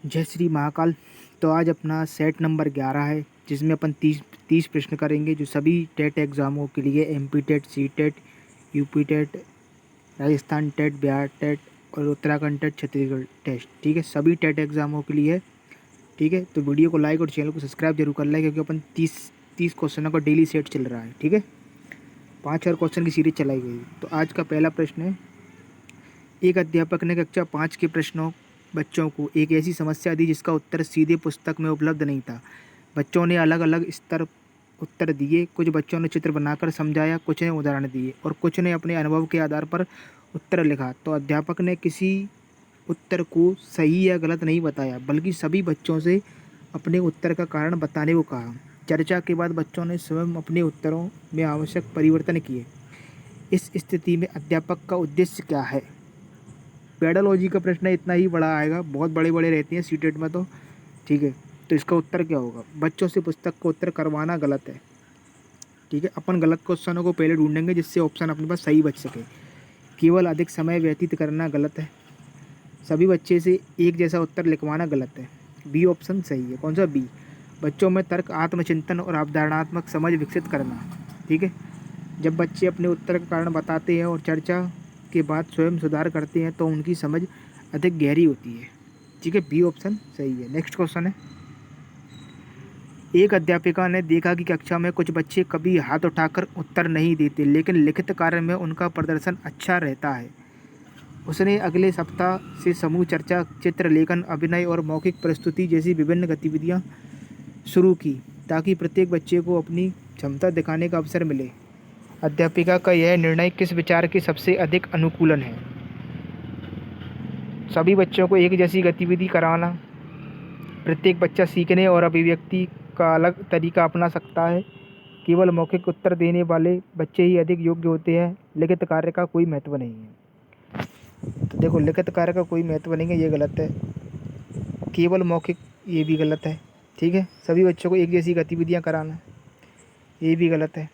जय श्री महाकाल। तो आज अपना सेट नंबर 11 है, जिसमें अपन 30 प्रश्न करेंगे, जो सभी टेट एग्ज़ामों के लिए MP TET, C TET, UP TET, Rajasthan TET, Bihar TET और उत्तराखंड टेट, छत्तीसगढ़ टेस्ट। ठीक है, सभी टेट एग्ज़ामों के लिए। ठीक है, तो वीडियो को लाइक और चैनल को सब्सक्राइब जरूर कर लें, क्योंकि अपन 30 क्वेश्चनों का डेली सेट चल रहा है। ठीक है, 5 और क्वेश्चन की सीरीज चलाई गई। तो आज का पहला प्रश्न है, एक अध्यापक ने कक्षा 5 के प्रश्नों बच्चों को एक ऐसी समस्या दी जिसका उत्तर सीधे पुस्तक में उपलब्ध नहीं था। बच्चों ने अलग अलग स्तर उत्तर दिए। कुछ बच्चों ने चित्र बनाकर समझाया, कुछ ने उदाहरण दिए और कुछ ने अपने अनुभव के आधार पर उत्तर लिखा। तो अध्यापक ने किसी उत्तर को सही या गलत नहीं बताया, बल्कि सभी बच्चों से अपने उत्तर का कारण बताने को कहा। चर्चा के बाद बच्चों ने स्वयं अपने उत्तरों में आवश्यक परिवर्तन किए। इस स्थिति में अध्यापक का उद्देश्य क्या है? पेडालॉजी का प्रश्न इतना ही बड़ा आएगा, बहुत बड़े बड़े रहते हैं सीटेट में तो। ठीक है, तो इसका उत्तर क्या होगा? बच्चों से पुस्तक का उत्तर करवाना गलत है। ठीक है, अपन गलत क्वेश्चनों को पहले ढूंढेंगे, जिससे ऑप्शन अपने पास सही बच सके। केवल अधिक समय व्यतीत करना गलत है। सभी बच्चे से एक जैसा उत्तर लिखवाना गलत है। बी ऑप्शन सही है। कौन सा? बी। बच्चों में तर्क, आत्मचिंतन और अवधारणात्मक समझ विकसित करना। ठीक है, जब बच्चे अपने उत्तर का कारण बताते हैं और चर्चा के बाद स्वयं सुधार करते हैं, तो उनकी समझ अधिक गहरी होती है। ठीक है, बी ऑप्शन सही है। नेक्स्ट क्वेश्चन है, एक अध्यापिका ने देखा कि कक्षा में कुछ बच्चे कभी हाथ उठाकर उत्तर नहीं देते, लेकिन लिखित कार्य में उनका प्रदर्शन अच्छा रहता है। उसने अगले सप्ताह से समूह चर्चा, चित्र लेखन, अभिनय और मौखिक प्रस्तुति जैसी विभिन्न गतिविधियां शुरू की, ताकि प्रत्येक बच्चे को अपनी क्षमता दिखाने का अवसर मिले। अध्यापिका का यह निर्णय किस विचार के सबसे अधिक अनुकूलन है? सभी बच्चों को एक जैसी गतिविधि कराना, प्रत्येक बच्चा सीखने और अभिव्यक्ति का अलग तरीका अपना सकता है, केवल मौखिक उत्तर देने वाले बच्चे ही अधिक योग्य होते हैं, लिखित कार्य का कोई महत्व नहीं है। तो देखो, लिखित कार्य का कोई महत्व नहीं है, ये गलत है। केवल मौखिक, ये भी गलत है। ठीक है, सभी बच्चों को एक जैसी गतिविधियाँ कराना, ये भी गलत है।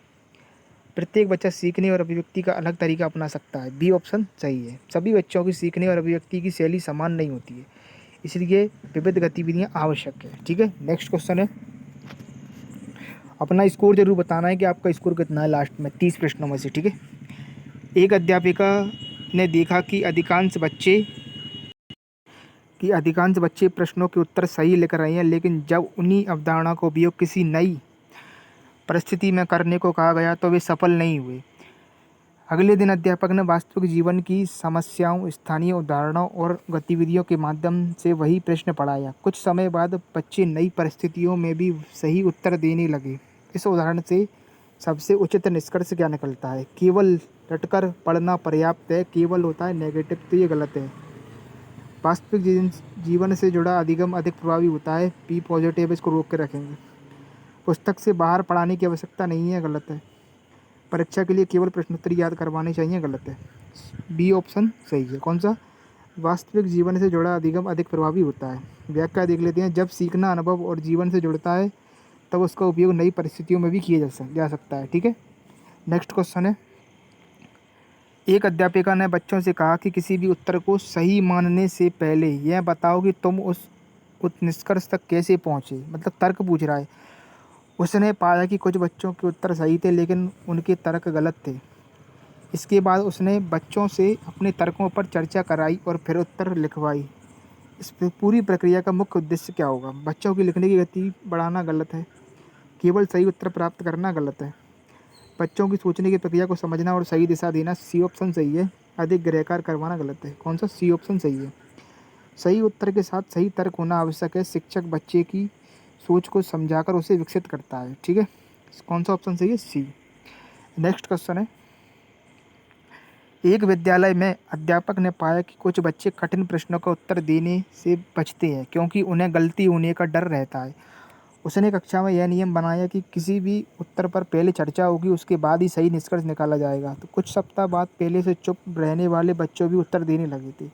प्रत्येक बच्चा सीखने और अभिव्यक्ति का अलग तरीका अपना सकता है, बी ऑप्शन सही है। सभी बच्चों की सीखने और अभिव्यक्ति की शैली समान नहीं होती है, इसलिए विविध गतिविधियाँ आवश्यक है। ठीक है, नेक्स्ट क्वेश्चन है, अपना स्कोर जरूर बताना है कि आपका स्कोर कितना है लास्ट में 30 प्रश्नों में से। ठीक है, एक अध्यापिका ने देखा कि अधिकांश बच्चे प्रश्नों के उत्तर सही लिख रहे हैं, लेकिन जब उन्हीं अवधारणा का उपयोग किसी नई परिस्थिति में करने को कहा गया तो वे सफल नहीं हुए। अगले दिन अध्यापक ने वास्तविक जीवन की समस्याओं, स्थानीय उदाहरणों और गतिविधियों के माध्यम से वही प्रश्न पढ़ाया। कुछ समय बाद बच्चे नई परिस्थितियों में भी सही उत्तर देने लगे। इस उदाहरण से सबसे उचित निष्कर्ष क्या निकलता है? केवल रटकर पढ़ना पर्याप्त है, केवल होता है नेगेटिव, तो ये गलत है। वास्तविक जीवन से जुड़ा अधिगम अधिक प्रभावी होता है, बी पॉजिटिव, इसको रोक के रखेंगे। पुस्तक से बाहर पढ़ाने की आवश्यकता नहीं है, गलत है। परीक्षा के लिए केवल प्रश्नोत्तर याद करवाने चाहिए, गलत है। बी ऑप्शन सही है। कौन सा? वास्तविक जीवन से जुड़ा अधिगम अधिक प्रभावी होता है। व्याख्या देख लेते हैं, जब सीखना अनुभव और जीवन से जुड़ता है, तब उसका उपयोग नई परिस्थितियों में भी किया जा सकता है। ठीक है, नेक्स्ट क्वेश्चन है, एक अध्यापिका ने बच्चों से कहा कि किसी भी उत्तर को सही मानने से पहले यह बताओ कि तुम उस निष्कर्ष तक कैसे पहुँचे। मतलब तर्क पूछ रहा है। उसने पाया कि कुछ बच्चों के उत्तर सही थे, लेकिन उनके तर्क गलत थे। इसके बाद उसने बच्चों से अपने तर्कों पर चर्चा कराई और फिर उत्तर लिखवाई। इस पूरी प्रक्रिया का मुख्य उद्देश्य क्या होगा? बच्चों की लिखने की गति बढ़ाना, गलत है। केवल सही उत्तर प्राप्त करना, गलत है। बच्चों की सोचने की प्रक्रिया को समझना और सही दिशा देना, सी ऑप्शन सही है। अधिक गृहकार करवाना, गलत है। कौन सा? सी ऑप्शन सही है। सही उत्तर के साथ सही तर्क होना आवश्यक है। शिक्षक बच्चे की सोच को समझाकर उसे विकसित करता है। ठीक है, कौन सा ऑप्शन सही है? सी। नेक्स्ट क्वेश्चन है, एक विद्यालय में अध्यापक ने पाया कि कुछ बच्चे कठिन प्रश्नों का उत्तर देने से बचते हैं, क्योंकि उन्हें गलती होने का डर रहता है। उसने कक्षा में यह नियम बनाया कि किसी भी उत्तर पर पहले चर्चा होगी, उसके बाद ही सही निष्कर्ष निकाला जाएगा। तो कुछ सप्ताह बाद पहले से चुप रहने वाले बच्चों भी उत्तर देने लगे थे।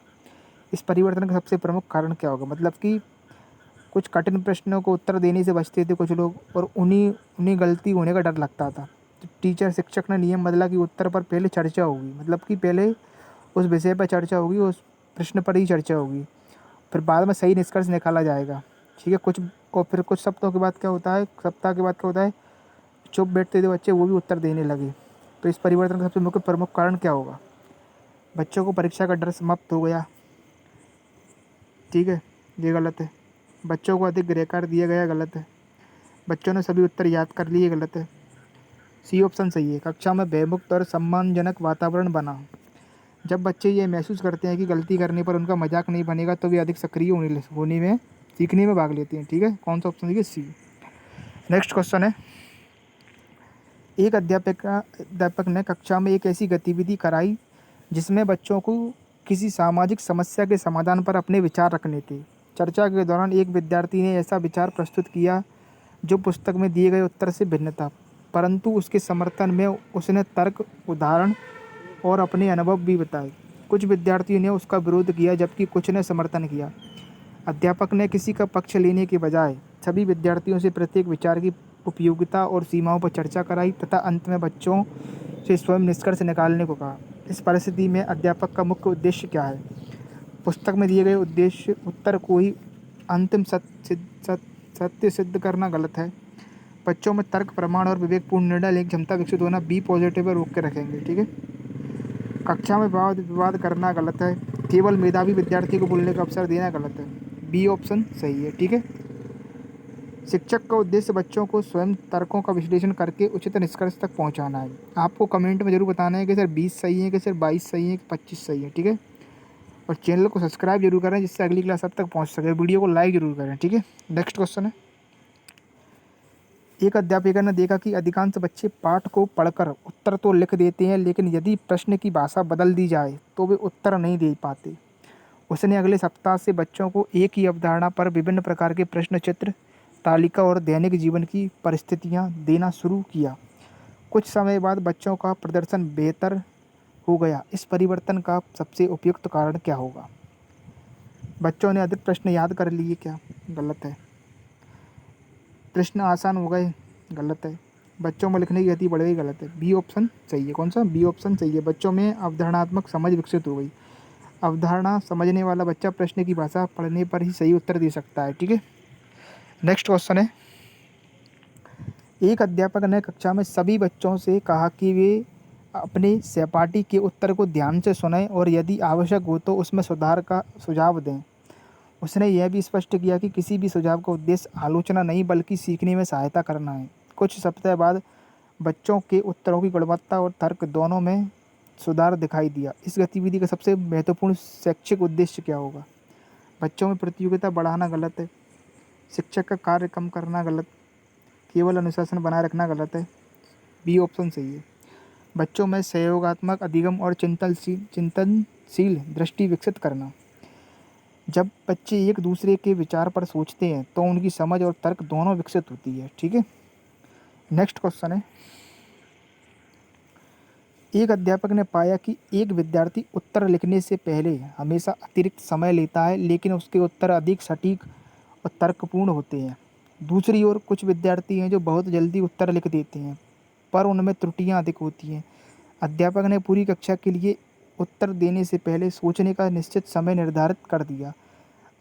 इस परिवर्तन का सबसे प्रमुख कारण क्या होगा? मतलब कि कुछ कठिन प्रश्नों को उत्तर देने से बचते थे कुछ लोग, और उन्हीं उन्हीं गलती होने का डर लगता था। तो शिक्षक ने नियम बदला कि उत्तर पर पहले चर्चा होगी, मतलब कि पहले उस विषय पर चर्चा होगी, उस प्रश्न पर ही चर्चा होगी, फिर बाद में सही निष्कर्ष निकाला जाएगा। ठीक है, फिर कुछ सप्ताह के बाद क्या होता है, चुप बैठते थे बच्चे, वो भी उत्तर देने लगे। तो इस परिवर्तन का सबसे मुख्य प्रमुख कारण क्या होगा? बच्चों को परीक्षा का डर समाप्त हो गया। ठीक है, ये गलत है। बच्चों को अधिक गृहकार्य दिया गया, गलत है। बच्चों ने सभी उत्तर याद कर लिए, गलत है। सी ऑप्शन सही है। कक्षा में भयमुक्त और सम्मानजनक वातावरण बना। जब बच्चे ये महसूस करते हैं कि गलती करने पर उनका मजाक नहीं बनेगा तो वे अधिक सक्रिय होने में सीखने में भाग लेते हैं। ठीक है, कौन सा ऑप्शन देखिए? सी। नेक्स्ट क्वेश्चन है, एक अध्यापक ने कक्षा में एक ऐसी गतिविधि कराई जिसमें बच्चों को किसी सामाजिक समस्या के समाधान पर अपने विचार रखने थे। चर्चा के दौरान एक विद्यार्थी ने ऐसा विचार प्रस्तुत किया जो पुस्तक में दिए गए उत्तर से भिन्न था, परंतु उसके समर्थन में उसने तर्क, उदाहरण और अपने अनुभव भी बताए। कुछ विद्यार्थियों ने उसका विरोध किया जबकि कुछ ने समर्थन किया। अध्यापक ने किसी का पक्ष लेने के बजाय सभी विद्यार्थियों से प्रत्येक विचार की उपयोगिता और सीमाओं पर चर्चा कराई तथा अंत में बच्चों से स्वयं निष्कर्ष निकालने को कहा। इस परिस्थिति में अध्यापक का मुख्य उद्देश्य क्या है? पुस्तक में दिए गए उत्तर को ही अंतिम सत्य सिद्ध करना, गलत है। बच्चों में तर्क, प्रमाण और विवेकपूर्ण निर्णय लेने की क्षमता विकसित होना, बी पॉजिटिव पर रोक के रखेंगे। ठीक है, कक्षा में वाद विवाद करना, गलत है। केवल मेधावी विद्यार्थी को बोलने का अवसर देना, गलत है। बी ऑप्शन सही है। ठीक है, शिक्षक का उद्देश्य बच्चों को स्वयं तर्कों का विश्लेषण करके उचित निष्कर्ष तक पहुंचाना है। आपको कमेंट में जरूर बताना है कि सर 20 सही है, कि सर 22 सही है, कि 25 सही है। ठीक है, और चैनल को सब्सक्राइब जरूर करें जिससे अगली क्लास अब तक पहुंच सके। वीडियो को लाइक जरूर करें। ठीक है, नेक्स्ट क्वेश्चन है, एक अध्यापिका ने देखा कि अधिकांश बच्चे पाठ को पढ़कर उत्तर तो लिख देते हैं, लेकिन यदि प्रश्न की भाषा बदल दी जाए तो वे उत्तर नहीं दे पाते। उसने अगले सप्ताह से बच्चों को एक ही अवधारणा पर विभिन्न प्रकार के प्रश्न चित्र, तालिका और दैनिक जीवन की परिस्थितियां देना शुरू किया। कुछ समय बाद बच्चों का प्रदर्शन बेहतर हो गया। इस परिवर्तन का सबसे उपयुक्त कारण क्या होगा? बच्चों ने अधिक प्रश्न याद कर लिए क्या? गलत है। प्रश्न आसान हो गए, गलत है। बच्चों में लिखने की गति बढ़ गई, गलत है। बी ऑप्शन सही है। कौन सा? बी ऑप्शन सही है। बच्चों में अवधारणात्मक समझ विकसित हो गई। अवधारणा समझने वाला बच्चा प्रश्न की भाषा पढ़ने पर ही सही उत्तर दे सकता है। ठीक है, नेक्स्ट क्वेश्चन है, एक अध्यापक ने कक्षा में सभी बच्चों से कहा कि वे अपने सहपाठी के उत्तर को ध्यान से सुनें और यदि आवश्यक हो तो उसमें सुधार का सुझाव दें। उसने यह भी स्पष्ट किया कि किसी भी सुझाव का उद्देश्य आलोचना नहीं बल्कि सीखने में सहायता करना है। कुछ सप्ताह बाद बच्चों के उत्तरों की गुणवत्ता और तर्क दोनों में सुधार दिखाई दिया। इस गतिविधि का सबसे महत्वपूर्ण शैक्षिक उद्देश्य क्या होगा? बच्चों में प्रतियोगिता बढ़ाना, गलत है। शिक्षक का कार्य कम करना, गलत। केवल अनुशासन बनाए रखना, गलत है। बी ऑप्शन सही है। बच्चों में सहयोगात्मक अधिगम और चिंतनशील दृष्टि विकसित करना। जब बच्चे एक दूसरे के विचार पर सोचते हैं तो उनकी समझ और तर्क दोनों विकसित होती है। ठीक है, नेक्स्ट क्वेश्चन है, एक अध्यापक ने पाया कि एक विद्यार्थी उत्तर लिखने से पहले हमेशा अतिरिक्त समय लेता है, लेकिन उसके उत्तर अधिक सटीक और तर्कपूर्ण होते हैं। दूसरी ओर कुछ विद्यार्थी हैं जो बहुत जल्दी उत्तर लिख देते हैं, पर उनमें त्रुटियां अधिक होती हैं। अध्यापक ने पूरी कक्षा के लिए उत्तर देने से पहले सोचने का निश्चित समय निर्धारित कर दिया।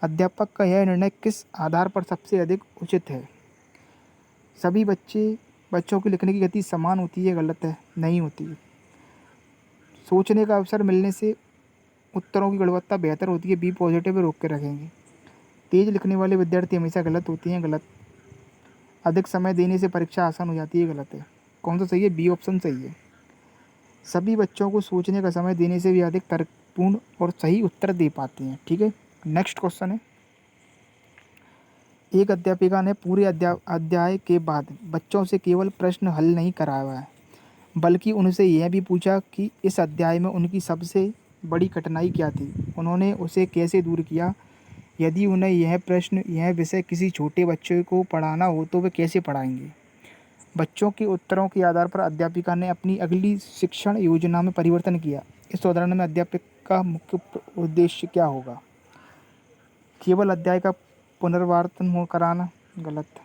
अध्यापक का यह निर्णय किस आधार पर सबसे अधिक उचित है? सभी बच्चों की लिखने की गति समान होती है, गलत है, नहीं होती है। सोचने का अवसर मिलने से उत्तरों की गुणवत्ता बेहतर होती है, बी पॉजिटिव पे रोक के रखेंगे। तेज लिखने वाले विद्यार्थी हमेशा गलत होते हैं, गलत। अधिक समय देने से परीक्षा आसान हो जाती है, गलत है। कौन सा सही है? बी ऑप्शन सही है। सभी बच्चों को सोचने का समय देने से भी अधिक तर्कपूर्ण और सही उत्तर दे पाते हैं। ठीक है, नेक्स्ट क्वेश्चन है, एक अध्यापिका ने पूरे अध्याय के बाद बच्चों से केवल प्रश्न हल नहीं कराया है, बल्कि उनसे यह भी पूछा कि इस अध्याय में उनकी सबसे बड़ी कठिनाई क्या थी, उन्होंने उसे कैसे दूर किया। यदि उन्हें यह विषय किसी छोटे बच्चे को पढ़ाना हो तो वे कैसे पढ़ाएंगे। बच्चों के उत्तरों के आधार पर अध्यापिका ने अपनी अगली शिक्षण योजना में परिवर्तन किया। इस उदाहरण में अध्यापक का मुख्य उद्देश्य क्या होगा? केवल अध्याय का पुनरावर्तन हो कराना, गलत।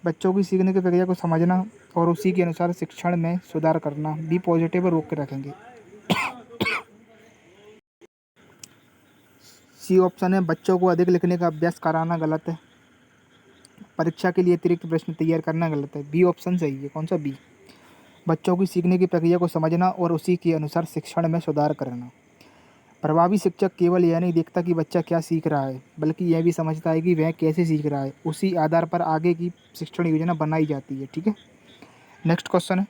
बच्चों की सीखने की प्रक्रिया को समझना और उसी के अनुसार शिक्षण में सुधार करना, बी पॉजिटिव रोक के रखेंगे। सी ऑप्शन है बच्चों को अधिक लिखने का अभ्यास कराना, गलत है। परीक्षा के लिए अतिरिक्त प्रश्न तैयार करना, गलत है। बी ऑप्शन सही है। कौन सा? बी। बच्चों की सीखने की प्रक्रिया को समझना और उसी के अनुसार शिक्षण में सुधार करना। प्रभावी शिक्षक केवल यह नहीं देखता कि बच्चा क्या सीख रहा है, बल्कि यह भी समझता है कि वह कैसे सीख रहा है। उसी आधार पर आगे की शिक्षण योजना बनाई जाती है। ठीक है, नेक्स्ट क्वेश्चन है,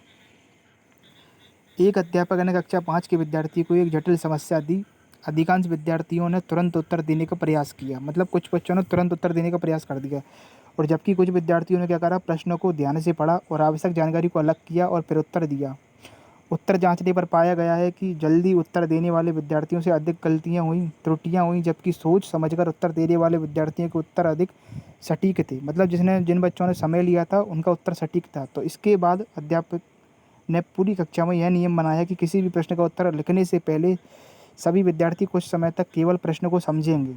एक अध्यापक ने कक्षा 5 के विद्यार्थी को एक जटिल समस्या दी। अधिकांश विद्यार्थियों ने तुरंत उत्तर देने का प्रयास किया, मतलब कुछ बच्चों ने तुरंत उत्तर देने का प्रयास कर दिया, और जबकि कुछ विद्यार्थियों ने क्या करा, प्रश्नों को ध्यान से पढ़ा और आवश्यक जानकारी को अलग किया और फिर उत्तर दिया। उत्तर जांचने पर पाया गया है कि जल्दी उत्तर देने वाले विद्यार्थियों से अधिक गलतियां हुई, त्रुटियां हुई, जबकि सोच समझकर उत्तर देने वाले विद्यार्थियों के उत्तर अधिक सटीक थे। मतलब जिन बच्चों ने समय लिया था उनका उत्तर सटीक था। तो इसके बाद अध्यापक ने पूरी कक्षा में यह नियम बनाया कि किसी भी प्रश्न का उत्तर लिखने से पहले सभी विद्यार्थी कुछ समय तक केवल प्रश्न को समझेंगे,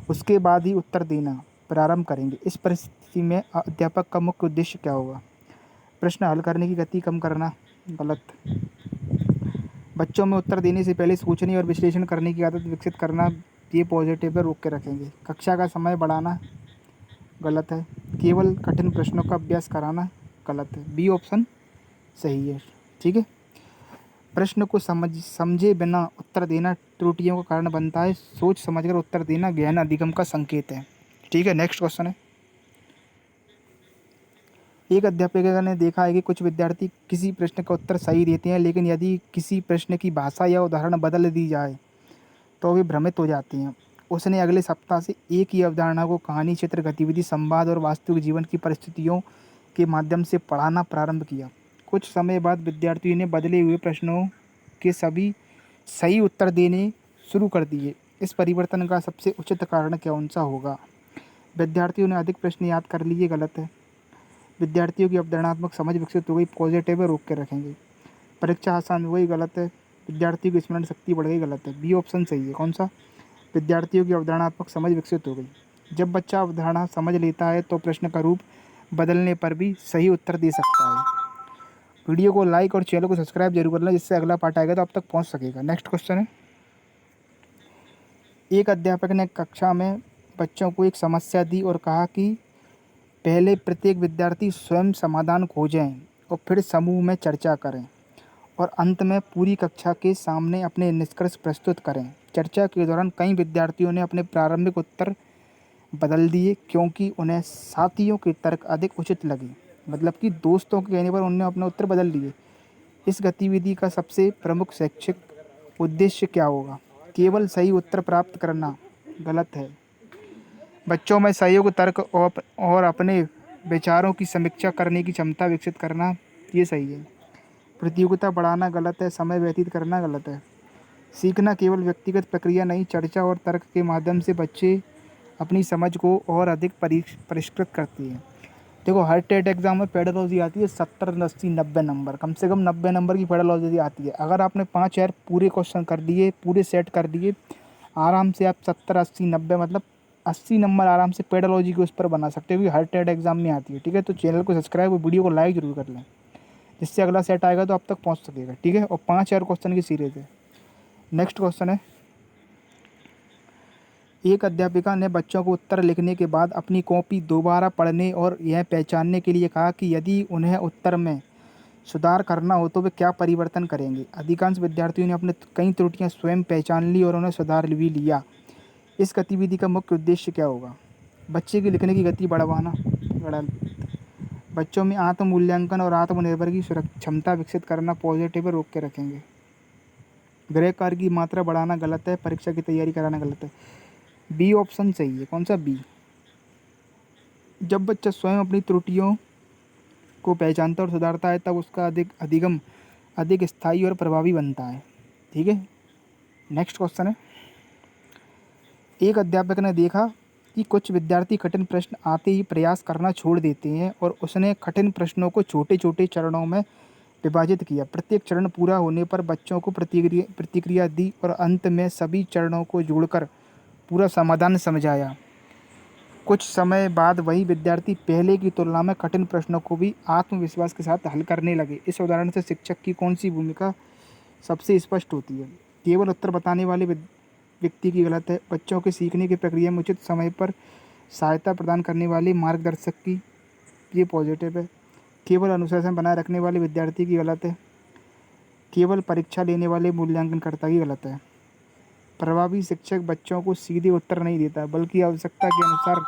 उसके बाद ही उत्तर देना प्रारंभ करेंगे। इस परिस्थिति में अध्यापक का मुख्य उद्देश्य क्या होगा? प्रश्न हल करने की गति कम करना, गलत। बच्चों में उत्तर देने से पहले सोचने और विश्लेषण करने की आदत विकसित करना, ये पॉजिटिव पर रोक के रखेंगे। कक्षा का समय बढ़ाना, गलत है। केवल कठिन प्रश्नों का अभ्यास कराना, गलत है। बी ऑप्शन सही है। ठीक है, प्रश्न को समझे बिना उत्तर देना त्रुटियों का कारण बनता है। सोच समझकर उत्तर देना ज्ञान अधिगम का संकेत है। ठीक है, नेक्स्ट क्वेश्चन है, एक अध्यापिका ने देखा है कि कुछ विद्यार्थी किसी प्रश्न का उत्तर सही देते हैं, लेकिन यदि किसी प्रश्न की भाषा या उदाहरण बदल दी जाए तो वे भ्रमित हो जाते हैं। उसने अगले सप्ताह से एक ही अवधारणा को कहानी, चित्र, गतिविधि, संवाद और वास्तविक जीवन की परिस्थितियों के माध्यम से पढ़ाना प्रारंभ किया। कुछ समय बाद विद्यार्थियों ने बदले हुए प्रश्नों के सभी सही उत्तर देने शुरू कर दिए। इस परिवर्तन का सबसे उचित कारण कौन सा होगा? विद्यार्थियों ने अधिक प्रश्न याद कर लिए, गलत है। विद्यार्थियों की अवधारणात्मक समझ विकसित हो गई, पॉजिटिव है, रोक के रखेंगे। परीक्षा आसान हो गई, गलत है। विद्यार्थियों की स्मरण शक्ति बढ़ गई, गलत है। बी ऑप्शन सही है। कौन सा? विद्यार्थियों की अवधारणात्मक समझ विकसित हो गई। जब बच्चा अवधारणा समझ लेता है तो प्रश्न का रूप बदलने पर भी सही उत्तर दे सकता है। वीडियो को लाइक और चैनल को सब्सक्राइब जरूर करना, जिससे अगला पार्ट आएगा तो आप तक पहुंच सकेगा। नेक्स्ट क्वेश्चन है, एक अध्यापक ने कक्षा में बच्चों को एक समस्या दी और कहा कि पहले प्रत्येक विद्यार्थी स्वयं समाधान खोजें और फिर समूह में चर्चा करें, और अंत में पूरी कक्षा के सामने अपने निष्कर्ष प्रस्तुत करें। चर्चा के दौरान कई विद्यार्थियों ने अपने प्रारंभिक उत्तर बदल दिए क्योंकि उन्हें साथियों के तर्क अधिक उचित लगे। मतलब कि दोस्तों के कहने पर उन्होंने अपने उत्तर बदल दिए। इस गतिविधि का सबसे प्रमुख शैक्षिक उद्देश्य क्या होगा? केवल सही उत्तर प्राप्त करना, गलत है। बच्चों में सहयोग, तर्क और अपने विचारों की समीक्षा करने की क्षमता विकसित करना, ये सही है। प्रतियोगिता बढ़ाना, गलत है। समय व्यतीत करना, गलत है। सीखना केवल व्यक्तिगत प्रक्रिया नहीं, चर्चा और तर्क के माध्यम से बच्चे अपनी समझ को और अधिक परिष्कृत करते हैं। देखो, हर टेट एग्जाम में पेडोलॉजी आती है 70, 80, 90 नंबर, कम से कम 90 नंबर की पेडोलॉजी आती है। अगर आपने 5 यार पूरे क्वेश्चन कर दिए, पूरे सेट कर दिए, आराम से आप 70, 80, 90 मतलब 80 नंबर आराम से पेडोलॉजी के उस पर बना सकते हो, क्योंकि हर टेट एग्जाम में आती है। ठीक है, तो चैनल को सब्सक्राइब और वीडियो को लाइक जरूर कर लें, जिससे अगला सेट आएगा तो आप तक पहुंच सकेगा। ठीक है, और 5 यार क्वेश्चन की सीरीज है। नेक्स्ट क्वेश्चन है, एक अध्यापिका ने बच्चों को उत्तर लिखने के बाद अपनी कॉपी दोबारा पढ़ने और यह पहचानने के लिए कहा कि यदि उन्हें उत्तर में सुधार करना हो तो वे क्या परिवर्तन करेंगे। अधिकांश विद्यार्थियों ने अपने कई त्रुटियां स्वयं पहचान ली और उन्हें सुधार भी लिया। इस गतिविधि का मुख्य उद्देश्य क्या होगा? बच्चे की लिखने की गति बढ़ाना, गलत। बच्चों में आत्म मूल्यांकन और आत्मनिर्भर की क्षमता विकसित करना, पॉजिटिव रोक के रखेंगे। गृह कार्य की मात्रा बढ़ाना, गलत है। परीक्षा की तैयारी कराना, गलत है। बी ऑप्शन सही है। कौन सा? बी। जब बच्चा स्वयं अपनी त्रुटियों को पहचानता और सुधारता है तब उसका अधिगम अधिक स्थायी और प्रभावी बनता है। ठीक है, नेक्स्ट क्वेश्चन है, एक अध्यापक ने देखा कि कुछ विद्यार्थी कठिन प्रश्न आते ही प्रयास करना छोड़ देते हैं और उसने कठिन प्रश्नों को छोटे छोटे चरणों में विभाजित किया। प्रत्येक चरण पूरा होने पर बच्चों को प्रतिक्रिया दी और अंत में सभी चरणों को जोड़कर पूरा समाधान समझाया। कुछ समय बाद वही विद्यार्थी पहले की तुलना में कठिन प्रश्नों को भी आत्मविश्वास के साथ हल करने लगे। इस उदाहरण से शिक्षक की कौन सी भूमिका सबसे स्पष्ट होती है? केवल उत्तर बताने वाले व्यक्ति की गलत है। बच्चों के सीखने की प्रक्रिया में उचित समय पर सहायता प्रदान करने वाले मार्गदर्शक की, ये पॉजिटिव है। केवल अनुशासन बनाए रखने वाले विद्यार्थी की गलत है। केवल परीक्षा लेने वाले मूल्यांकनकर्ता की गलत है। प्रभावी शिक्षक बच्चों को सीधे उत्तर नहीं देता, बल्कि आवश्यकता के अनुसार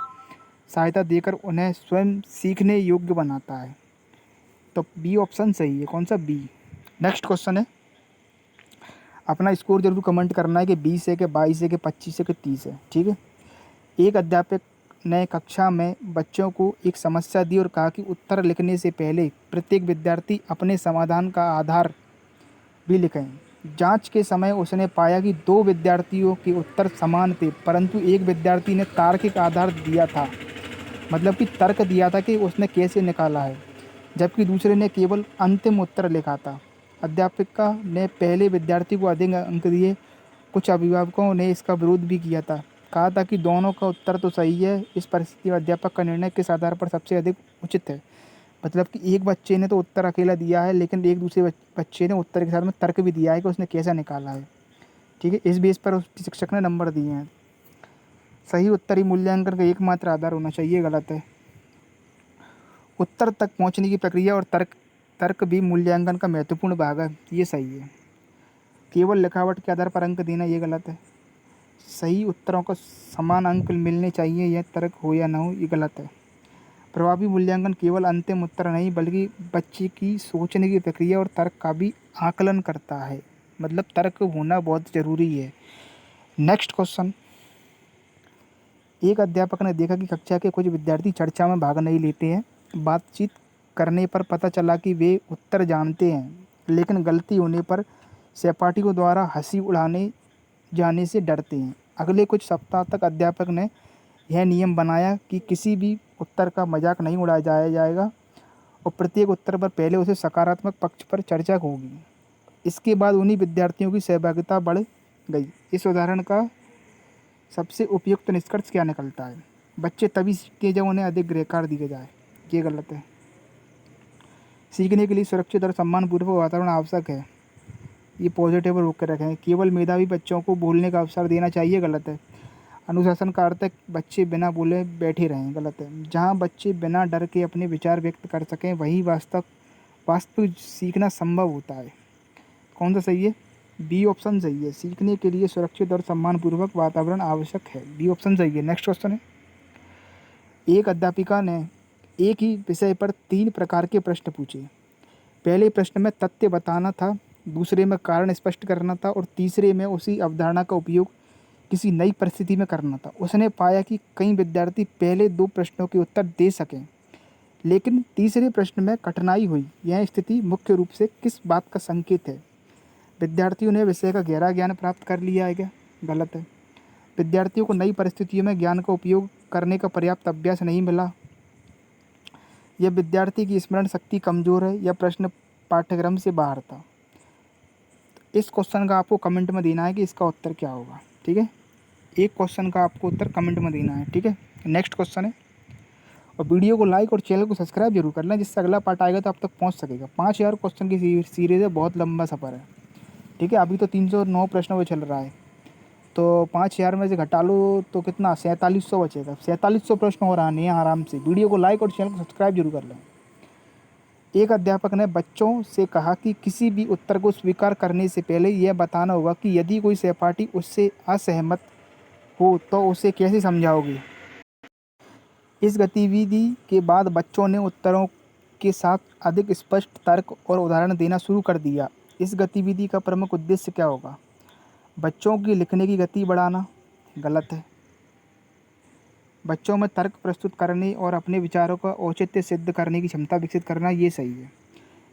सहायता देकर उन्हें स्वयं सीखने योग्य बनाता है। तो बी ऑप्शन सही है। कौन सा? बी। नेक्स्ट क्वेश्चन है, अपना स्कोर जरूर कमेंट करना है कि 20 है कि 22 है कि 25 है कि 30 है, ठीक है। एक अध्यापक ने कक्षा में बच्चों को एक समस्या दी और कहा कि उत्तर लिखने से पहले प्रत्येक विद्यार्थी अपने समाधान का आधार भी लिखें। जांच के समय उसने पाया कि 2 विद्यार्थियों के उत्तर समान थे, परंतु एक विद्यार्थी ने तार्किक आधार दिया था, मतलब कि तर्क दिया था कि उसने कैसे निकाला है, जबकि दूसरे ने केवल अंतिम उत्तर लिखा था। अध्यापिका ने पहले विद्यार्थी को अधिक अंक दिए। कुछ अभिभावकों ने इसका विरोध भी किया था, कहा था कि दोनों का उत्तर तो सही है। इस परिस्थिति में अध्यापक का निर्णय किस आधार पर सबसे अधिक उचित है? मतलब कि एक बच्चे ने तो उत्तर अकेला दिया है, लेकिन एक दूसरे बच्चे ने उत्तर के साथ में तर्क भी दिया है कि उसने कैसा निकाला है, ठीक है। इस बेस पर उस शिक्षक ने नंबर दिए हैं। सही उत्तर ही मूल्यांकन का एकमात्र आधार होना चाहिए, गलत है। उत्तर तक पहुंचने की प्रक्रिया और तर्क तर्क भी मूल्यांकन का महत्वपूर्ण भाग है, ये सही है। केवल लिखावट के आधार पर अंक देना, ये गलत है। सही उत्तरों को समान अंक मिलने चाहिए, यह तर्क हो या ना हो, ये गलत है। प्रभावी मूल्यांकन केवल अंतिम उत्तर नहीं, बल्कि बच्चे की सोचने की प्रक्रिया और तर्क का भी आकलन करता है, मतलब तर्क होना बहुत ज़रूरी है। नेक्स्ट क्वेश्चन, एक अध्यापक ने देखा कि कक्षा के कुछ विद्यार्थी चर्चा में भाग नहीं लेते हैं। बातचीत करने पर पता चला कि वे उत्तर जानते हैं, लेकिन गलती होने पर सहपाठियों द्वारा हंसी उड़ाने जाने से डरते हैं। अगले कुछ सप्ताह तक अध्यापक ने यह नियम बनाया कि किसी भी उत्तर का मजाक नहीं उड़ाया जाएगा और प्रत्येक उत्तर पर पहले उसे सकारात्मक पक्ष पर चर्चा होगी। इसके बाद उन्हीं विद्यार्थियों की सहभागिता बढ़ गई। इस उदाहरण का सबसे उपयुक्त निष्कर्ष क्या निकलता है? बच्चे तभी सीखते हैं जब उन्हें अधिक गृहकार्य दिया जाए, ये गलत है। सीखने के लिए सुरक्षित और सम्मानपूर्वक वातावरण आवश्यक है, ये पॉजिटिव रोक कर रखें। केवल मेधावी बच्चों को बोलने का अवसर देना चाहिए, गलत है। अनुशासन का अर्थ है बच्चे बिना बोले बैठे रहें, गलत है। जहाँ बच्चे बिना डर के अपने विचार व्यक्त कर सकें, वही वास्तविक सीखना संभव होता है। कौन सा सही है? बी ऑप्शन सही है। सीखने के लिए सुरक्षित और सम्मानपूर्वक वातावरण आवश्यक है, बी ऑप्शन सही है। नेक्स्ट क्वेश्चन है, एक अध्यापिका ने एक ही विषय पर 3 प्रकार के प्रश्न पूछे। पहले प्रश्न में तथ्य बताना था, दूसरे में कारण स्पष्ट करना था और तीसरे में उसी अवधारणा का उपयोग किसी नई परिस्थिति में करना था। उसने पाया कि कई विद्यार्थी पहले 2 प्रश्नों के उत्तर दे सकें, लेकिन तीसरे प्रश्न में कठिनाई हुई। यह स्थिति मुख्य रूप से किस बात का संकेत है? विद्यार्थियों ने विषय का गहरा ज्ञान प्राप्त कर लिया है क्या? गलत है। विद्यार्थियों को नई परिस्थितियों में ज्ञान का उपयोग करने का पर्याप्त अभ्यास नहीं मिला। यह विद्यार्थी की स्मरण शक्ति कमज़ोर है, यह प्रश्न पाठ्यक्रम से बाहर था। इस क्वेश्चन का आपको कमेंट में देना है कि इसका उत्तर क्या होगा, ठीक है। एक क्वेश्चन का आपको उत्तर कमेंट में देना है, ठीक है। नेक्स्ट क्वेश्चन है, और वीडियो को लाइक और चैनल को सब्सक्राइब जरूर कर लें, जिससे अगला पार्ट आएगा तो आप तक पहुंच सकेगा। 5000 क्वेश्चन की सीरीज़ है, बहुत लंबा सफ़र है, ठीक है। अभी तो 309 प्रश्नों पर चल रहा है, तो 5000 में से घटा लो तो कितना, 4700 बचेगा। 4700 प्रश्न और आने हैं आराम से। वीडियो को लाइक और चैनल को सब्सक्राइब जरूर कर लें। एक अध्यापक ने बच्चों से कहा कि किसी भी उत्तर को स्वीकार करने से पहले यह बताना होगा कि यदि कोई सहपाठी उससे असहमत हो तो उसे कैसे समझाओगे। इस गतिविधि के बाद बच्चों ने उत्तरों के साथ अधिक स्पष्ट तर्क और उदाहरण देना शुरू कर दिया। इस गतिविधि का प्रमुख उद्देश्य क्या होगा? बच्चों की लिखने की गति बढ़ाना, गलत है। बच्चों में तर्क प्रस्तुत करने और अपने विचारों का औचित्य सिद्ध करने की क्षमता विकसित करना, ये सही है।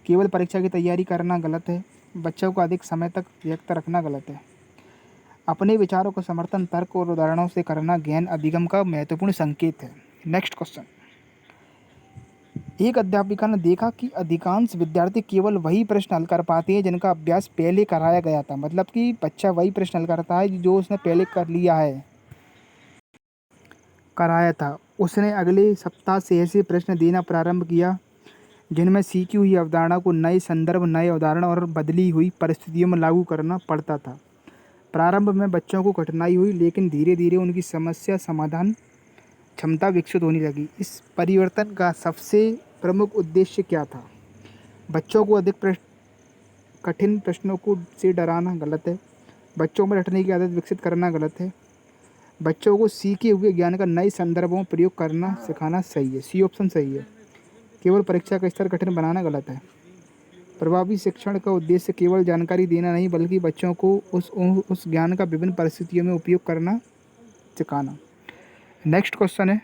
केवल परीक्षा की तैयारी करना, गलत है। बच्चों को अधिक समय तक व्यक्त रखना, गलत है। अपने विचारों का समर्थन तर्क और उदाहरणों से करना ज्ञान अधिगम का महत्वपूर्ण संकेत है। नेक्स्ट क्वेश्चन, एक अध्यापिका ने देखा कि अधिकांश विद्यार्थी केवल वही प्रश्न हल कर पाते हैं जिनका अभ्यास पहले कराया गया था। मतलब कि बच्चा वही प्रश्न हल करता है जो उसने पहले कर लिया है, कराया था। उसने अगले सप्ताह से ऐसे प्रश्न देना प्रारंभ किया जिनमें सीखी हुई अवधारणा को नए संदर्भ, नए उदाहरण और बदली हुई परिस्थितियों में लागू करना पड़ता था। प्रारंभ में बच्चों को कठिनाई हुई, लेकिन धीरे धीरे उनकी समस्या समाधान क्षमता विकसित होने लगी। इस परिवर्तन का सबसे प्रमुख उद्देश्य क्या था? बच्चों को अधिक कठिन प्रश्नों को से डराना गलत है। बच्चों में रटने की आदत विकसित करना गलत है। बच्चों को सीखे हुए ज्ञान का नए संदर्भों में प्रयोग करना सिखाना सही है। सी ऑप्शन सही है। केवल परीक्षा का स्तर कठिन बनाना गलत है। प्रभावी शिक्षण का उद्देश्य केवल जानकारी देना नहीं, बल्कि बच्चों को उस ज्ञान का विभिन्न परिस्थितियों में उपयोग करना सिखाना। नेक्स्ट क्वेश्चन है,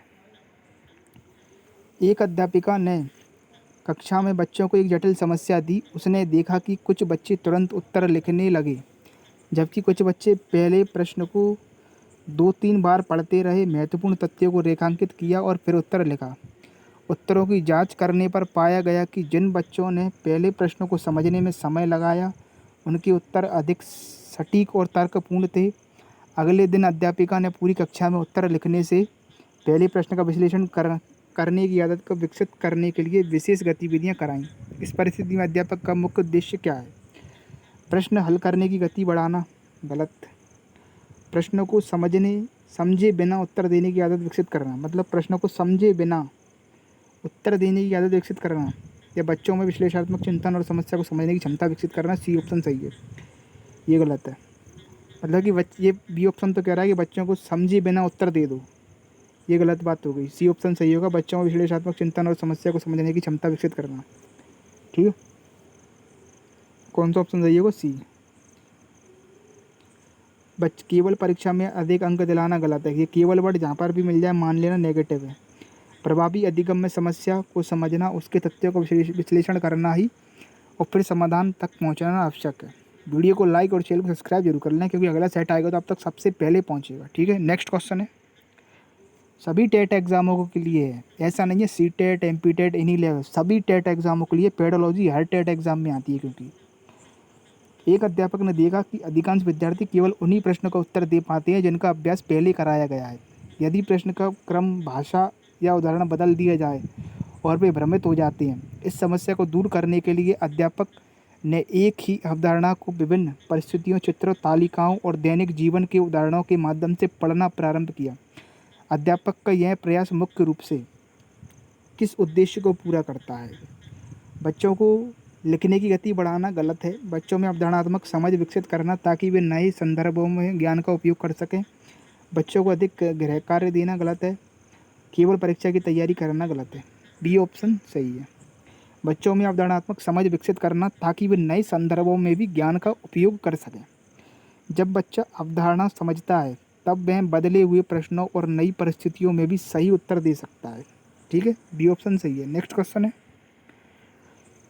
एक अध्यापिका ने कक्षा में बच्चों को एक जटिल समस्या दी। उसने देखा कि कुछ बच्चे तुरंत उत्तर लिखने लगे, जबकि कुछ बच्चे पहले प्रश्न को 2-3 बार पढ़ते रहे। महत्वपूर्ण तथ्यों को रेखांकित किया और फिर उत्तर लिखा। उत्तरों की जांच करने पर पाया गया कि जिन बच्चों ने पहले प्रश्नों को समझने में समय लगाया, उनके उत्तर अधिक सटीक और तर्कपूर्ण थे। अगले दिन अध्यापिका ने पूरी कक्षा में उत्तर लिखने से पहले प्रश्न का विश्लेषण करने की आदत को विकसित करने के लिए विशेष गतिविधियां कराईं। इस परिस्थिति में अध्यापक का मुख्य उद्देश्य क्या है? प्रश्न हल करने की गति बढ़ाना। गलत। प्रश्नों को समझे बिना उत्तर देने की आदत विकसित करना, मतलब प्रश्नों को समझे बिना उत्तर देने की आदत विकसित करना, या बच्चों में विश्लेषणात्मक चिंतन और समस्या को समझने की क्षमता विकसित करना। सी ऑप्शन सही है। ये गलत है। मतलब कि ये बी ऑप्शन तो कह रहा है कि बच्चों को समझे बिना उत्तर दे दो। ये गलत बात हो गई। सी ऑप्शन सही होगा, बच्चों में विश्लेषणात्मक चिंतन और समस्या को समझने की क्षमता विकसित करना। ठीक है, कौन सा ऑप्शन सही होगा? सी। केवल परीक्षा में अधिक अंक दिलाना गलत है। ये केवल वर्ड जहाँ पर भी मिल जाए मान लेना नेगेटिव है। प्रभावी अधिगम में समस्या को समझना, उसके तथ्यों को विश्लेषण करना ही और फिर समाधान तक पहुँचाना आवश्यक है। वीडियो को लाइक और चैनल को सब्सक्राइब जरूर कर लें, क्योंकि अगला सेट आएगा तो आप तक सबसे पहले पहुँचेगा। ठीक है, नेक्स्ट क्वेश्चन है, सभी टेट एग्जामों के लिए है, ऐसा नहीं है C TET M P TET इन्हीं लेवल, सभी टेट एग्जामों के लिए पेडोलॉजी हर टेट एग्जाम में आती है। क्योंकि एक अध्यापक ने देखा कि अधिकांश विद्यार्थी केवल उन्हीं प्रश्नों का उत्तर दे पाते हैं जिनका अभ्यास पहले कराया गया है। यदि प्रश्न का क्रम, भाषा या उदाहरण बदल दिया जाए और वे भ्रमित हो जाते हैं। इस समस्या को दूर करने के लिए अध्यापक ने एक ही अवधारणा को विभिन्न परिस्थितियों, चित्रों, तालिकाओं और दैनिक जीवन के उदाहरणों के माध्यम से पढ़ना प्रारंभ किया। अध्यापक का यह प्रयास मुख्य रूप से किस उद्देश्य को पूरा करता है? बच्चों को लिखने की गति बढ़ाना गलत है। बच्चों में अवधारणात्मक समझ विकसित करना ताकि वे नए संदर्भों में ज्ञान का उपयोग कर सकें। बच्चों को अधिक गृह कार्य देना गलत है। केवल परीक्षा की तैयारी करना गलत है। बी ऑप्शन सही है। बच्चों में अवधारणात्मक समझ विकसित करना ताकि वे नए संदर्भों में भी ज्ञान का उपयोग कर सकें। जब बच्चा अवधारणा समझता है, तब वह बदले हुए प्रश्नों और नई परिस्थितियों में भी सही उत्तर दे सकता है। ठीक है, बी ऑप्शन सही है। नेक्स्ट क्वेश्चन है,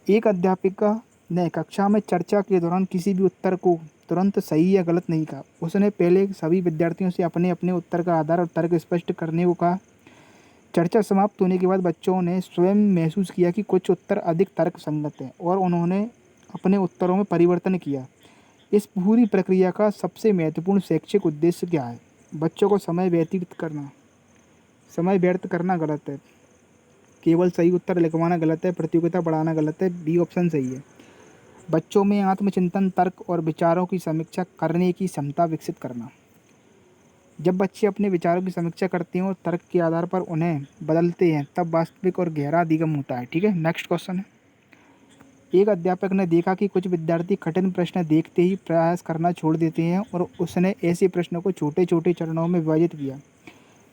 एक अध्यापिका ने कक्षा में चर्चा के दौरान किसी भी उत्तर को तुरंत सही या गलत नहीं कहा। उसने पहले सभी विद्यार्थियों से अपने अपने उत्तर का आधार और तर्क स्पष्ट करने को कहा। चर्चा समाप्त होने के बाद बच्चों ने स्वयं महसूस किया कि कुछ उत्तर अधिक तर्कसंगत हैं और उन्होंने अपने उत्तरों में परिवर्तन किया। इस पूरी प्रक्रिया का सबसे महत्वपूर्ण शैक्षिक उद्देश्य क्या है? बच्चों को समय व्यर्थ करना गलत है। केवल सही उत्तर लिखवाना गलत है। प्रतियोगिता बढ़ाना गलत है। बी ऑप्शन सही है। बच्चों में आत्मचिंतन, तर्क और विचारों की समीक्षा करने की क्षमता विकसित करना। जब बच्चे अपने विचारों की समीक्षा करते हैं और तर्क के आधार पर उन्हें बदलते हैं, तब वास्तविक और गहरा अधिगम होता है। ठीक है, नेक्स्ट क्वेश्चन है, एक अध्यापक ने देखा कि कुछ विद्यार्थी कठिन प्रश्न देखते ही प्रयास करना छोड़ देते हैं और उसने ऐसे प्रश्नों को छोटे छोटे चरणों में विभाजित किया।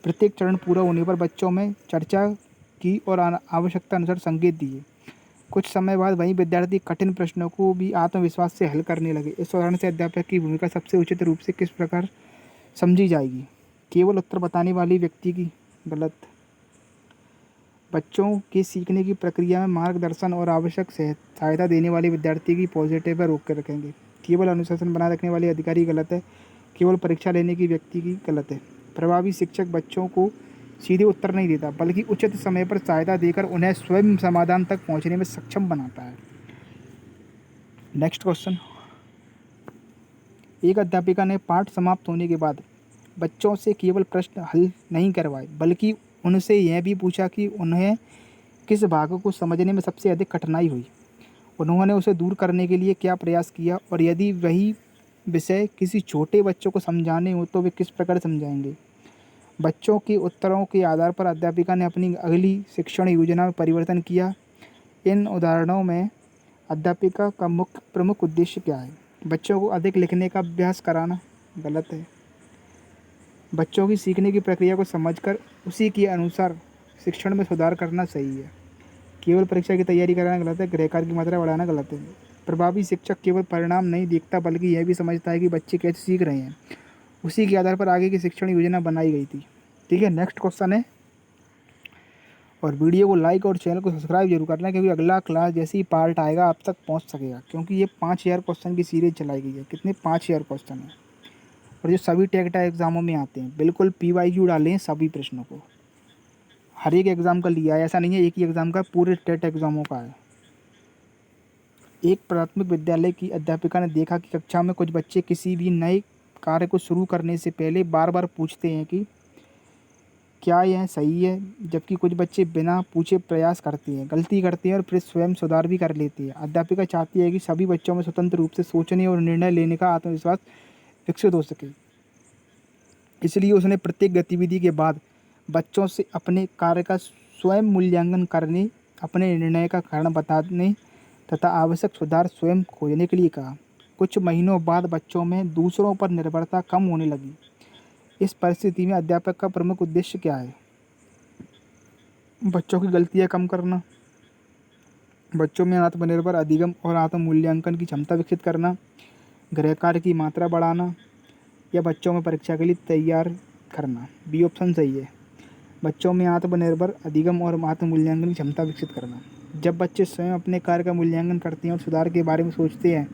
प्रत्येक चरण पूरा होने पर बच्चों में चर्चा की और आवश्यकता अनुसार संकेत दिए। कुछ समय बाद वही विद्यार्थी कठिन प्रश्नों को भी आत्मविश्वास से हल करने लगे। इस उदाहरण से अध्यापक की भूमिका सबसे उचित रूप से किस प्रकार समझी जाएगी? केवल उत्तर बताने वाली व्यक्ति की। गलत। बच्चों के सीखने की प्रक्रिया में मार्गदर्शन और आवश्यक सहायता देने वाले विद्यार्थी की पॉजिटिव पर रोक कर रखेंगे। केवल अनुशासन बनाए रखने वाले अधिकारी गलत है। केवल परीक्षा लेने की व्यक्ति की गलत है। प्रभावी शिक्षक बच्चों को सीधे उत्तर नहीं देता, बल्कि उचित समय पर सहायता देकर उन्हें स्वयं समाधान तक पहुंचने में सक्षम बनाता है। नेक्स्ट क्वेश्चन, एक अध्यापिका ने पाठ समाप्त होने के बाद बच्चों से केवल प्रश्न हल नहीं करवाए, बल्कि उनसे यह भी पूछा कि उन्हें किस भाग को समझने में सबसे अधिक कठिनाई हुई। उन्होंने उसे दूर करने के लिए क्या प्रयास किया और यदि वही विषय किसी छोटे बच्चों को समझाने हो तो वे किस प्रकार समझाएंगे। बच्चों के उत्तरों के आधार पर अध्यापिका ने अपनी अगली शिक्षण योजना में परिवर्तन किया। इन उदाहरणों में अध्यापिका का मुख्य प्रमुख उद्देश्य क्या है। बच्चों को अधिक लिखने का अभ्यास कराना, गलत है। बच्चों की सीखने की प्रक्रिया को समझकर उसी के अनुसार शिक्षण में सुधार करना सही है। केवल परीक्षा की तैयारी कराना गलत है। गृहकार्य की मात्रा बढ़ाना गलत है। प्रभावी शिक्षक केवल परिणाम नहीं देखता बल्कि यह भी समझता है कि बच्चे कैसे सीख रहे हैं। उसी के आधार पर आगे की शिक्षण योजना बनाई गई थी। ठीक है, नेक्स्ट क्वेश्चन है, और वीडियो को लाइक और चैनल को सब्सक्राइब जरूर करना, क्योंकि अगला क्लास जैसे ही पार्ट आएगा आप तक पहुंच सकेगा, क्योंकि ये 5000 क्वेश्चन की सीरीज चलाई गई है। कितने? 5000 क्वेश्चन है, और जो सभी टेट एग्जामों में आते हैं। बिल्कुल PYQ डाले हैं सभी प्रश्नों को, हर एक एग्ज़ाम का लिया है, ऐसा नहीं है एक ही एग्ज़ाम का, पूरे टेट एग्जामों का है। एक प्राथमिक विद्यालय की अध्यापिका ने देखा कि कक्षा में कुछ बच्चे किसी भी नए कार्य को शुरू करने से पहले बार बार पूछते हैं कि क्या यह सही है, जबकि कुछ बच्चे बिना पूछे प्रयास करते हैं, गलती करते हैं और फिर स्वयं सुधार भी कर लेते हैं। अध्यापिका चाहती है कि सभी बच्चों में स्वतंत्र रूप से सोचने और निर्णय लेने का आत्मविश्वास विकसित हो सके। इसलिए उसने प्रत्येक गतिविधि के बाद बच्चों से अपने कार्य का स्वयं मूल्यांकन करने, अपने निर्णय का कारण बताने तथा आवश्यक सुधार स्वयं खोजने के लिए कहा। कुछ महीनों बाद बच्चों में दूसरों पर निर्भरता कम होने लगी। इस परिस्थिति में अध्यापक का प्रमुख उद्देश्य क्या है? बच्चों की गलतियाँ कम करना, बच्चों में आत्मनिर्भर अधिगम और आत्म मूल्यांकन की क्षमता विकसित करना, गृह कार्य की मात्रा बढ़ाना, या बच्चों में परीक्षा के लिए तैयार करना। बी ऑप्शन सही है। बच्चों में आत्मनिर्भर अधिगम और आत्म मूल्यांकन की क्षमता विकसित करना। जब बच्चे स्वयं अपने कार्य का मूल्यांकन करते हैं और सुधार के बारे में सोचते हैं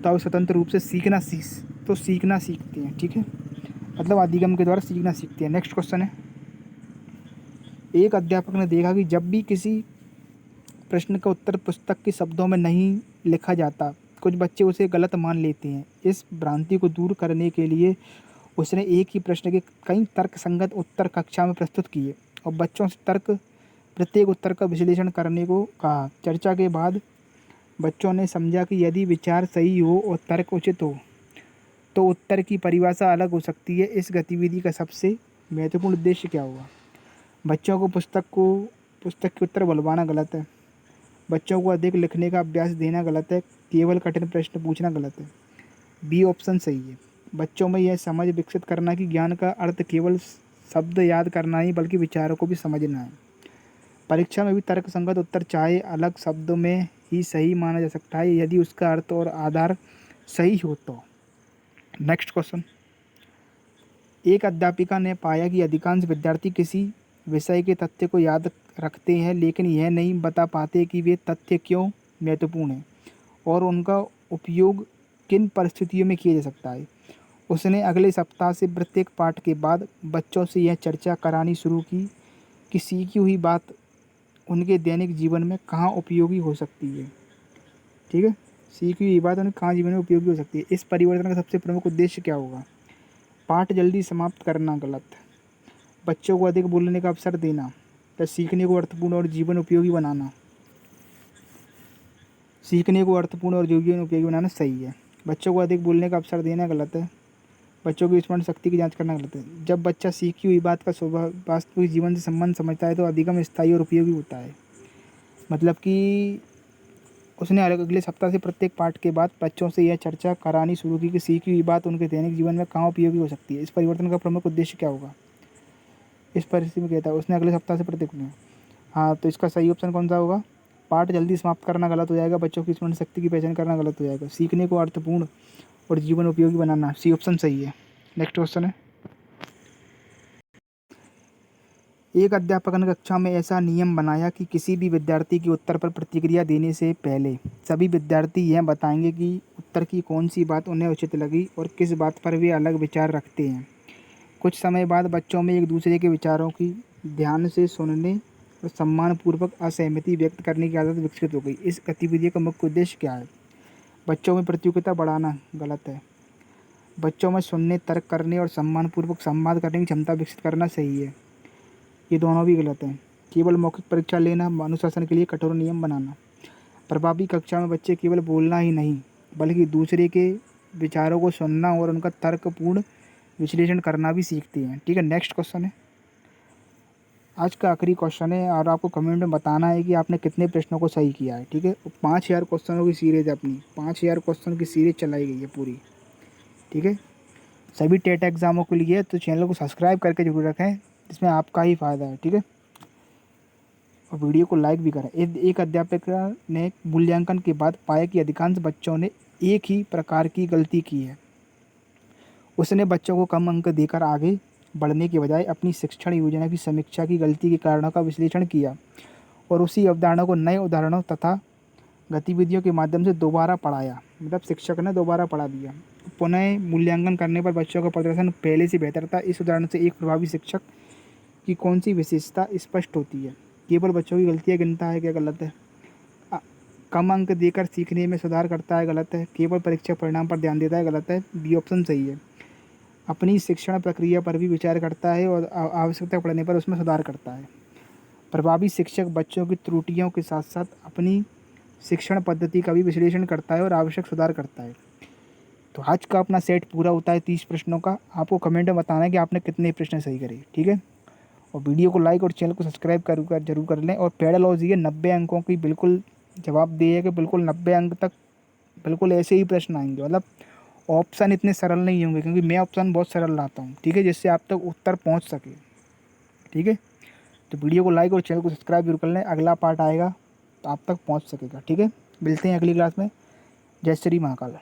तो वे स्वतंत्र रूप से सीखना सीखते हैं। ठीक है, मतलब अधिगम के द्वारा सीखना सीखते हैं। नेक्स्ट क्वेश्चन है, एक अध्यापक ने देखा कि जब भी किसी प्रश्न का उत्तर पुस्तक के शब्दों में नहीं लिखा जाता, कुछ बच्चे उसे गलत मान लेते हैं। इस भ्रांति को दूर करने के लिए उसने एक ही प्रश्न के कई तर्कसंगत उत्तर कक्षा में प्रस्तुत किए और बच्चों से प्रत्येक उत्तर का विश्लेषण करने को कहा। चर्चा के बाद बच्चों ने समझा कि यदि विचार सही हो और तर्क उचित हो तो उत्तर की परिभाषा अलग हो सकती है। इस गतिविधि का सबसे महत्वपूर्ण उद्देश्य क्या होगा? बच्चों को पुस्तक के उत्तर बुलवाना गलत है। बच्चों को अधिक लिखने का अभ्यास देना गलत है। केवल कठिन प्रश्न पूछना गलत है। बी ऑप्शन सही है। बच्चों में यह समझ विकसित करना कि ज्ञान का अर्थ केवल शब्द याद करना नहीं बल्कि विचारों को भी समझना है। परीक्षा में भी तर्कसंगत उत्तर चाहे अलग शब्दों में ही सही माना जा सकता है यदि उसका अर्थ और आधार सही हो तो। नेक्स्ट क्वेश्चन, एक अध्यापिका ने पाया कि अधिकांश विद्यार्थी किसी विषय के तथ्य को याद रखते हैं लेकिन यह नहीं बता पाते कि वे तथ्य क्यों महत्वपूर्ण हैं और उनका उपयोग किन परिस्थितियों में किया जा सकता है। उसने अगले सप्ताह से प्रत्येक पाठ के बाद बच्चों से यह चर्चा करानी शुरू की कि सीखी हुई बात उनके दैनिक जीवन में कहाँ उपयोगी हो सकती है। ठीक है, सीखी हुई बात उन्हें कहाँ जीवन में उपयोगी हो सकती है। इस परिवर्तन का सबसे प्रमुख उद्देश्य क्या होगा? पाठ जल्दी समाप्त करना, गलत। बच्चों को अधिक बोलने का अवसर देना या सीखने को अर्थपूर्ण और जीवन उपयोगी बनाना। सीखने को अर्थपूर्ण और जीवन उपयोगी बनाना सही है। बच्चों को अधिक बोलने का अवसर देना गलत है। बच्चों की स्मरण शक्ति की जांच करना गलत है। जब बच्चा सीखी हुई बात का वास्तविक जीवन से संबंध समझता है तो अधिगम स्थायी और उपयोगी होता है। मतलब कि उसने अगले सप्ताह से प्रत्येक पाठ के बाद बच्चों से यह चर्चा करानी शुरू की कि सीखी हुई बात उनके दैनिक जीवन में कहाँ उपयोगी हो सकती है। इस परिवर्तन का प्रमुख उद्देश्य क्या होगा? इस परिस्थिति में कहता है उसने अगले सप्ताह से प्रत्येक में। हाँ, तो इसका सही ऑप्शन कौन सा होगा? पाठ जल्दी समाप्त करना गलत हो जाएगा। बच्चों की स्मरण शक्ति की पहचान करना गलत हो जाएगा। सीखने को अर्थपूर्ण और जीवन उपयोगी बनाना, सी ऑप्शन सही है। नेक्स्ट क्वेश्चन है, एक अध्यापक ने कक्षा में ऐसा नियम बनाया कि किसी भी विद्यार्थी के उत्तर पर प्रतिक्रिया देने से पहले सभी विद्यार्थी यह बताएंगे कि उत्तर की कौन सी बात उन्हें उचित लगी और किस बात पर वे अलग विचार रखते हैं। कुछ समय बाद बच्चों में एक दूसरे के विचारों की ध्यान से सुनने और सम्मानपूर्वक असहमति व्यक्त करने की आदत विकसित हो गई। इस गतिविधि का मुख्य उद्देश्य क्या है? बच्चों में प्रतियोगिता बढ़ाना, गलत है। बच्चों में सुनने, तर्क करने और सम्मानपूर्वक संवाद करने की क्षमता विकसित करना सही है। ये दोनों भी गलत हैं। केवल मौखिक परीक्षा लेना, अनुशासन के लिए कठोर नियम बनाना। प्रभावी कक्षा में बच्चे केवल बोलना ही नहीं बल्कि दूसरे के विचारों को सुनना और उनका तर्कपूर्ण विश्लेषण करना भी सीखते हैं। ठीक है, नेक्स्ट क्वेश्चन है, आज का आखिरी क्वेश्चन है और आपको कमेंट में बताना है कि आपने कितने प्रश्नों को सही किया है। ठीक है, 5000 क्वेश्चनों की सीरीज़ है अपनी, 5000 क्वेश्चन की सीरीज चलाई गई है पूरी। ठीक है, सभी टेट एग्जामों के लिए, तो चैनल को सब्सक्राइब करके जरूर रखें, जिसमें आपका ही फ़ायदा है। ठीक है, और वीडियो को लाइक भी करें। एक अध्यापक ने मूल्यांकन के बाद पाया कि अधिकांश बच्चों ने एक ही प्रकार की गलती की है। उसने बच्चों को कम अंक देकर आगे बढ़ने के बजाय अपनी शिक्षण योजना की समीक्षा की, गलती के कारणों का विश्लेषण किया और उसी अवधारणा को नए उदाहरणों तथा गतिविधियों के माध्यम से दोबारा पढ़ाया। मतलब शिक्षक ने दोबारा पढ़ा दिया। पुनः मूल्यांकन करने पर बच्चों का प्रदर्शन पहले से बेहतर था। इस उदाहरण से एक प्रभावी शिक्षक की कौन सी विशेषता स्पष्ट होती है? केवल बच्चों की गलतियाँ गिनता है, क्या गलत है? कम अंक देकर सीखने में सुधार करता है, गलत है। केवल परीक्षा परिणाम पर ध्यान देता है, गलत है। बी ऑप्शन सही है। अपनी शिक्षण प्रक्रिया पर भी विचार करता है और आवश्यकता पड़ने पर उसमें सुधार करता है। प्रभावी शिक्षक बच्चों की त्रुटियों के साथ साथ अपनी शिक्षण पद्धति का भी विश्लेषण करता है और आवश्यक सुधार करता है। तो आज का अपना सेट पूरा होता है 30 प्रश्नों का। आपको कमेंट में बताना है कि आपने कितने प्रश्न सही करे। ठीक है, और वीडियो को लाइक और चैनल को सब्सक्राइब कर जरूर कर लें। और पेडालॉजी है 90 अंकों की, बिल्कुल जवाब दिए कि बिल्कुल 90 अंक तक बिल्कुल ऐसे ही प्रश्न आएंगे। मतलब ऑप्शन इतने सरल नहीं होंगे, क्योंकि मैं ऑप्शन बहुत सरल लाता हूँ। ठीक है, जिससे आप तक उत्तर पहुँच सके। ठीक है, तो वीडियो को लाइक और चैनल को सब्सक्राइब जरूर कर लें, अगला पार्ट आएगा तो आप तक पहुँच सकेगा। ठीक है, मिलते हैं अगली क्लास में। जय श्री महाकाल।